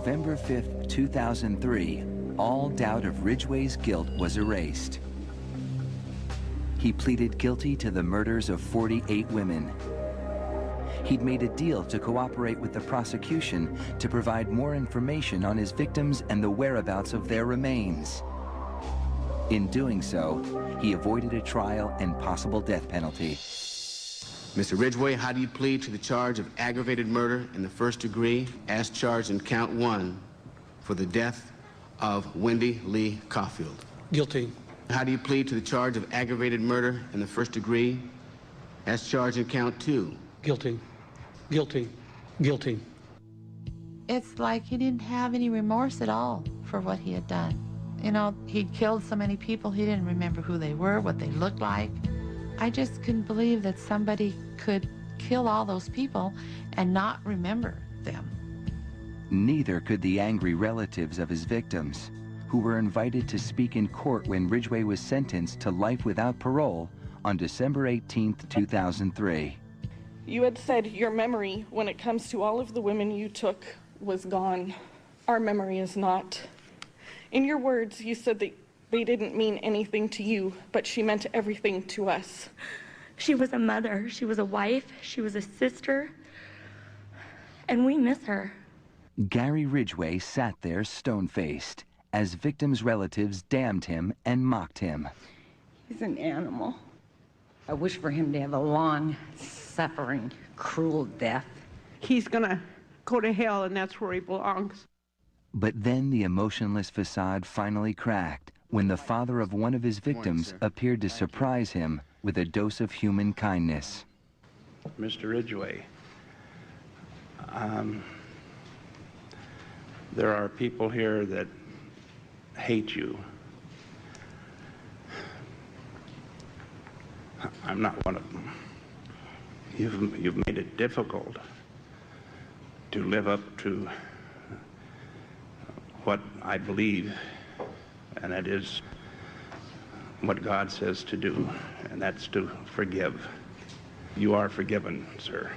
November 5th, 2003, all doubt of Ridgway's guilt was erased. He pleaded guilty to the murders of 48 women. He'd made a deal to cooperate with the prosecution to provide more information on his victims and the whereabouts of their remains. In doing so, he avoided a trial and possible death penalty. Mr. Ridgway, how do you plead to the charge of aggravated murder in the first degree as charged in count 1 for the death of Wendy Lee Caulfield? Guilty. How do you plead to the charge of aggravated murder in the first degree as charged in count 2? Guilty. Guilty. Guilty. It's like he didn't have any remorse at all for what he had done. You know, he'd killed so many people, he didn't remember who they were, what they looked like. I just couldn't believe that somebody could kill all those people and not remember them. Neither could the angry relatives of his victims, who were invited to speak in court when Ridgway was sentenced to life without parole on December 18th, 2003. You had said your memory, when it comes to all of the women you took, was gone. Our memory is not. In your words, you said that they didn't mean anything to you, but she meant everything to us. She was a mother, she was a wife, she was a sister, and we miss her. Gary Ridgway sat there stone-faced as victims' relatives damned him and mocked him. He's an animal. I wish for him to have a long, suffering, cruel death. He's gonna go to hell, and that's where he belongs. But then the emotionless facade finally cracked when the father of one of his victims appeared to surprise him with a dose of human kindness. Mr. Ridgway, there are people here that hate you. I'm not one of them. You've made it difficult to live up to what I believe, and that is what God says to do, and that's to forgive. You are forgiven, sir.